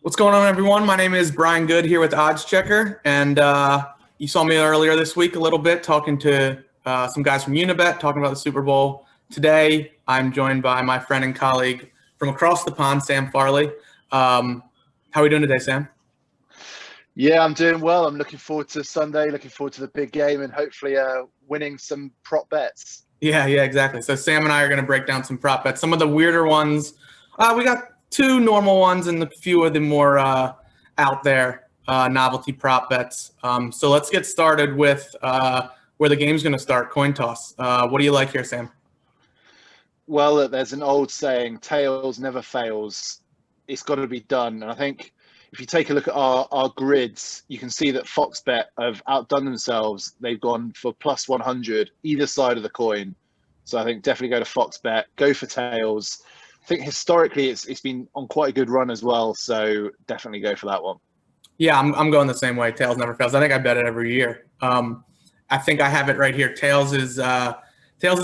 What's going on, everyone? My name is Brian Good here with Odds Checker, and you saw me earlier this week a little bit talking to some guys from Unibet, talking about the Super Bowl. Today, I'm joined by my friend and colleague from across the pond, Sam Farley. How are we doing today, Sam? Yeah, I'm doing well. I'm looking forward to Sunday, looking forward to the big game, and hopefully winning some prop bets. Yeah, exactly. So Sam and I are going to break down some prop bets. Some of the weirder ones. We got two normal ones and a few of the more out there novelty prop bets. So let's get started with where the game's going to start, coin toss. What do you like here, Sam? Well, there's an old saying, tails never fails. It's got to be done. And I think if you take a look at our grids, you can see that FoxBet have outdone themselves. They've gone for plus 100 either side of the coin. So I think definitely go to FoxBet, go for tails. I think historically it's been on quite a good run as well, so definitely go for that one. Yeah, I'm going the same way. Tails never fails. I think I bet it every year. I think I have it right here. Tails is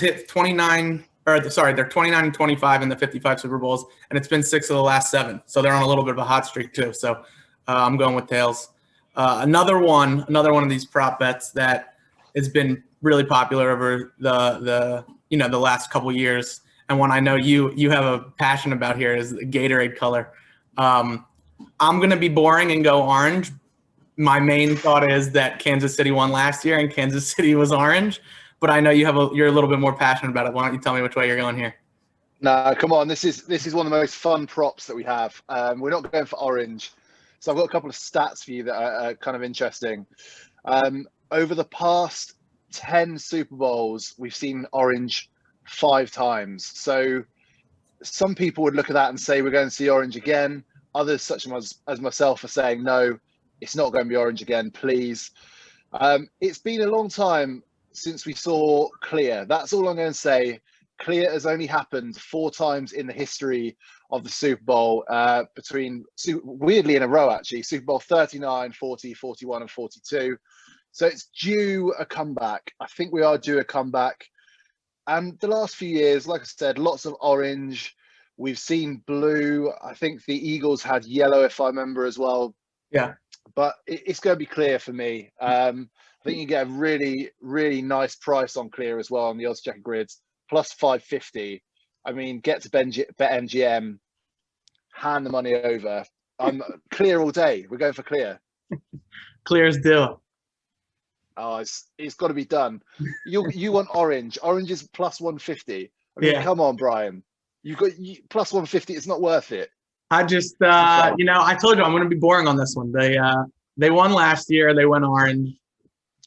hit 29, or sorry, they're 29 and 25 in the 55 Super Bowls, and it's been 6 of the last 7. So they're on a little bit of a hot streak too. So I'm going with tails. Another one of these prop bets that has been really popular over the last couple of years, and one I know you have a passion about here is the Gatorade color. I'm going to be boring and go orange. My main thought is that Kansas City won last year and Kansas City was orange, but I know you're a little bit more passionate about it. Why don't you tell me which way you're going here? No, come on. This is one of the most fun props that we have. We're not going for orange. So I've got a couple of stats for you that are kind of interesting. Over the past 10 Super Bowls, we've seen orange 5 times. So some people would look at that and say we're going to see orange again. Others, such as myself, are saying no, it's not going to be orange again, please. It's been a long time since we saw clear. That's all I'm going to say. Clear has only happened 4 times in the history of the Super Bowl, weirdly in a row actually, Super Bowl 39, 40, 41 and 42. So it's due a comeback. I think we are due a comeback. And the last few years, like I said, lots of orange. We've seen blue. I think the Eagles had yellow, if I remember as well. Yeah. But it's going to be clear for me. I think you get a really, really nice price on clear as well on the odds checker grids, plus 550. I mean, get to BetMGM, hand the money over. I'm clear all day. We're going for clear. Clear's due. Oh, it's got to be done. You want orange. Orange is plus 150. I mean, Come on, Brian. You've got plus 150. It's not worth it. I just, I told you I'm going to be boring on this one. They won last year. They went orange.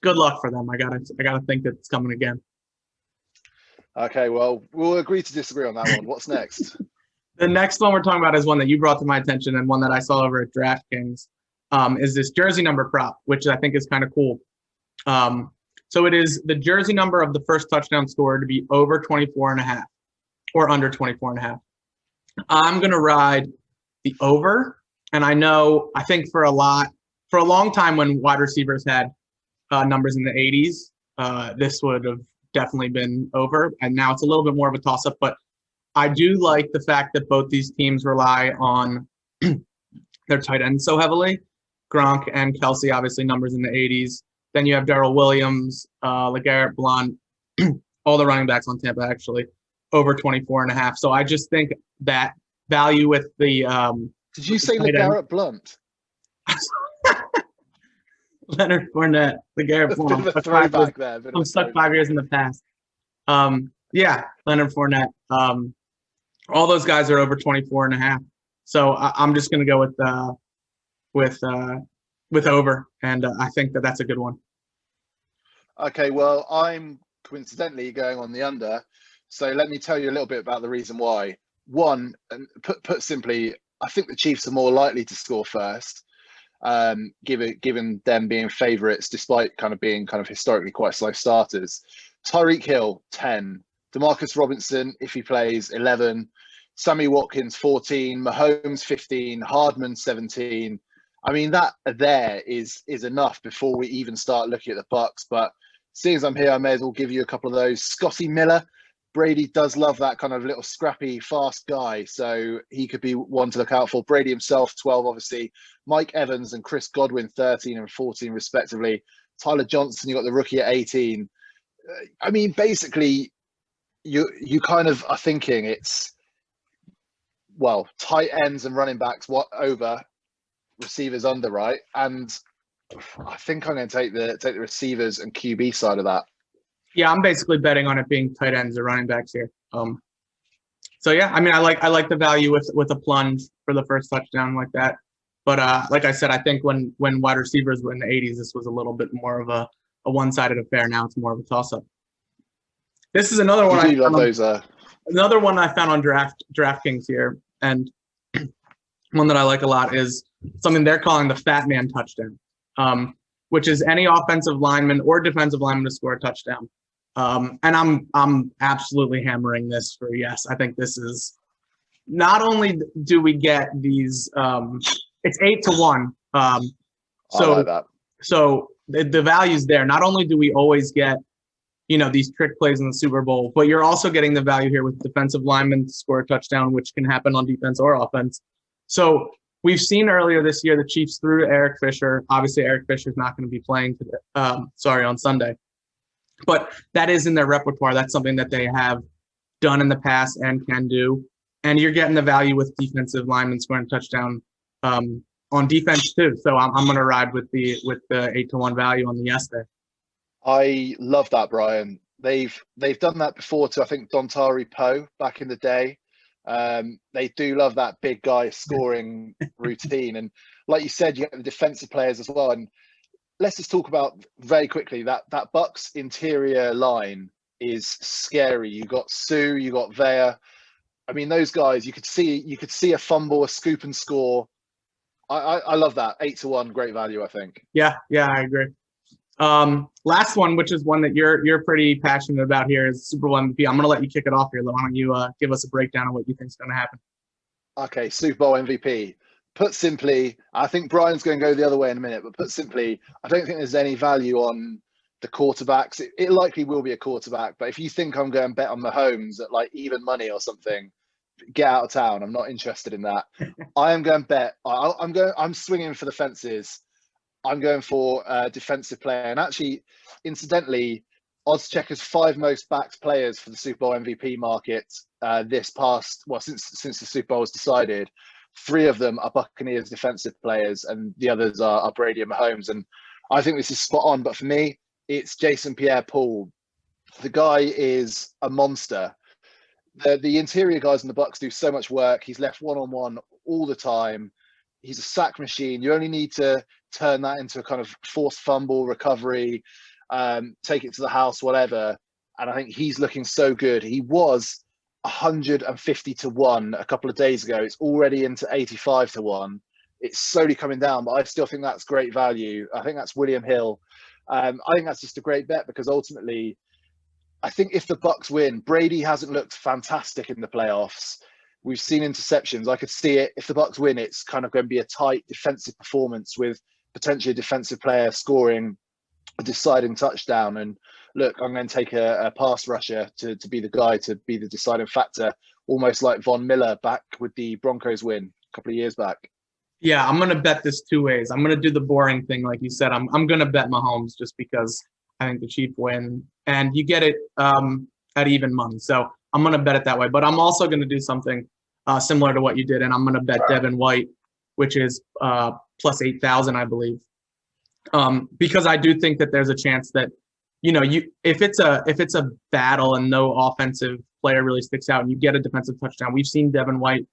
Good luck for them. I gotta think that it's coming again. Okay, well, we'll agree to disagree on that one. What's next? The next one we're talking about is one that you brought to my attention and one that I saw over at DraftKings. Is this jersey number prop, which I think is kind of cool. So it is the jersey number of the first touchdown scorer to be over 24.5 or under 24.5. I'm going to ride the over. And I think for a long time when wide receivers had numbers in the 80s, this would have definitely been over. And now it's a little bit more of a toss up, but I do like the fact that both these teams rely on their tight ends so heavily. Gronk and Kelsey, obviously numbers in the 80s. Then you have Darrell Williams, LeGarrette Blount, all the running backs on Tampa actually over 24.5. So I just think that value with the did you say LeGarrette Blount? Leonard Fournette, LeGarrette Blount. I'm stuck 5 years in the past. Yeah, Leonard Fournette. All those guys are over 24.5. So I'm just going to go with over, and I think that's a good one. Okay, well, I'm coincidentally going on the under. So let me tell you a little bit about the reason why. One, and put simply, I think the Chiefs are more likely to score first, given them being favourites, despite being historically quite slow starters. Tyreek Hill, 10. Demarcus Robinson, if he plays, 11. Sammy Watkins, 14. Mahomes, 15. Hardman, 17. I mean, that there is enough before we even start looking at the Bucks. But seeing as I'm here, I may as well give you a couple of those. Scotty Miller, Brady does love that kind of little scrappy, fast guy. So he could be one to look out for. Brady himself, 12, obviously. Mike Evans and Chris Godwin, 13 and 14, respectively. Tyler Johnson, you got the rookie at 18. I mean, basically, you kind of are thinking it's, well, tight ends and running backs what over, receivers under, right? And I think I'm going to take the receivers and QB side of that. Yeah, I'm basically betting on it being tight ends or running backs here. So yeah, I mean, I like the value with a plunge for the first touchdown like that. But like I said, I think when wide receivers were in the 80s, this was a little bit more of a one-sided affair. Now it's more of a toss-up. This is another one. Another one I found on DraftKings here, and one that I like a lot is something they're calling the Fat Man touchdown, which is any offensive lineman or defensive lineman to score a touchdown. And I'm absolutely hammering this for yes. I think this is not only do we get these, it's 8-1. I like that. So the value's there. Not only do we always get, these trick plays in the Super Bowl, but you're also getting the value here with defensive linemen to score a touchdown, which can happen on defense or offense. So we've seen earlier this year the Chiefs threw to Eric Fisher. Obviously, Eric Fisher's not going to be playing today. On Sunday. But that is in their repertoire. That's something that they have done in the past and can do. And you're getting the value with defensive linemen scoring a touchdown on defense too. So I'm going to ride with the 8-1 value on the yes there. I love that, Brian. They've done that before to, I think, Dontari Poe back in the day. They do love that big guy scoring routine. And like you said, you get the defensive players as well. And let's just talk about very quickly that Bucks interior line is scary. You got Sue, you got Vea. I mean, those guys, you could see a fumble, a scoop and score. I love that. 8-1, great value, I think. Yeah, I agree. Last one, which is one that you're pretty passionate about here, is Super Bowl MVP. I'm going to let you kick it off here. Why don't you give us a breakdown of what you think is going to happen? Okay, Super Bowl MVP. Put simply, I think Brian's going to go the other way in a minute, but put simply, I don't think there's any value on the quarterbacks. It likely will be a quarterback, but if you think I'm going to bet on Mahomes at like even money or something, get out of town. I'm not interested in that. I am going to bet. I'm swinging for the fences. I'm going for a defensive player. And actually, incidentally, Oddschecker's 5 most backed players for the Super Bowl MVP market since the Super Bowl was decided, 3 of them are Buccaneers defensive players and the others are Brady and Mahomes. And I think this is spot on. But for me, it's Jason Pierre-Paul. The guy is a monster. The interior guys in the Bucs do so much work. He's left one-on-one all the time. He's a sack machine. You only need to turn that into a kind of forced fumble recovery, take it to the house, whatever. And I think he's looking so good. He was 150-1 a couple of days ago. It's already into 85-1. It's slowly coming down, but I still think that's great value. I think that's William Hill. I think that's just a great bet because ultimately, I think if the Bucs win, Brady hasn't looked fantastic in the playoffs. We've seen interceptions. I could see it. If the Bucs win, it's kind of going to be a tight defensive performance with potentially a defensive player scoring a deciding touchdown. And look, I'm going to take a pass rusher to be the guy to be the deciding factor, almost like Von Miller back with the Broncos win a couple of years back. Yeah, I'm going to bet this 2 ways. I'm going to do the boring thing, like you said. I'm going to bet Mahomes just because I think the Chiefs win, and you get it at even money. So I'm going to bet it that way. But I'm also going to do something similar to what you did, and I'm going to bet Devin White, which is plus 8,000, I believe, because I do think that there's a chance that if it's a battle and no offensive player really sticks out, and you get a defensive touchdown. We've seen Devin White,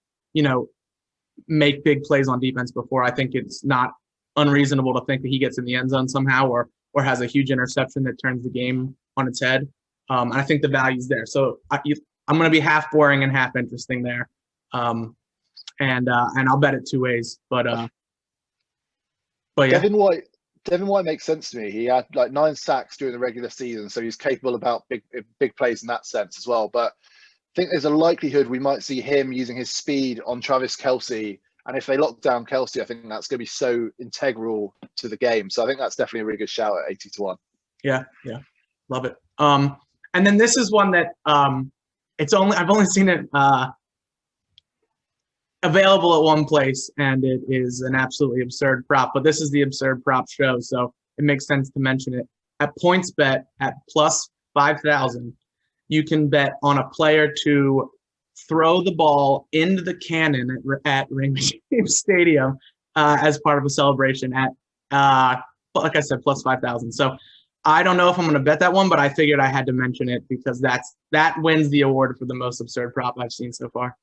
make big plays on defense before. I think it's not unreasonable to think that he gets in the end zone somehow or has a huge interception that turns the game on its head. And I think the value's there. So I'm going to be half boring and half interesting there. And I'll bet it 2 ways. But yeah. Devin White makes sense to me. He had like 9 sacks during the regular season, so he's capable about big plays in that sense as well. But I think there's a likelihood we might see him using his speed on Travis Kelce. And if they lock down Kelce, I think that's going to be so integral to the game. So I think that's definitely a really good shout at 80-1. Yeah. Love it. And then this is one that I've only seen it available at one place, and it is an absolutely absurd prop. But this is the absurd prop show, so it makes sense to mention it. At PointsBet at plus 5,000, you can bet on a player to throw the ball into the cannon at Raymond James Stadium as part of a celebration at, like I said, plus 5,000. So I don't know if I'm going to bet that one, but I figured I had to mention it because that wins the award for the most absurd prop I've seen so far.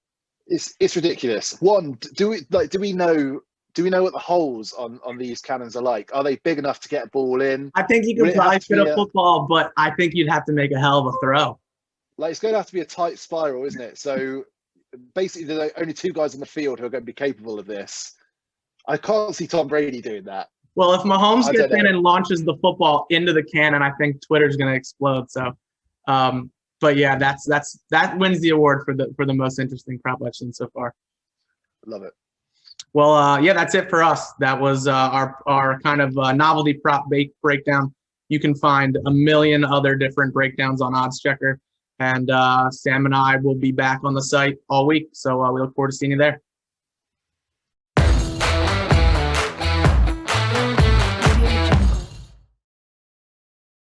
It's ridiculous. One, do we know what the holes on these cannons are like? Are they big enough to get a ball in? I think you could probably fit a football, but I think you'd have to make a hell of a throw. Like, it's going to have to be a tight spiral, isn't it? So basically, there are only two guys on the field who are going to be capable of this. I can't see Tom Brady doing that. Well, if Mahomes gets in and launches the football into the cannon, I think Twitter's going to explode. So, but yeah, that wins the award for the most interesting prop I've seen so far. Love it. Well, yeah, that's it for us. That was our kind of novelty prop breakdown. You can find a million other different breakdowns on OddsChecker, and Sam and I will be back on the site all week. So we look forward to seeing you there.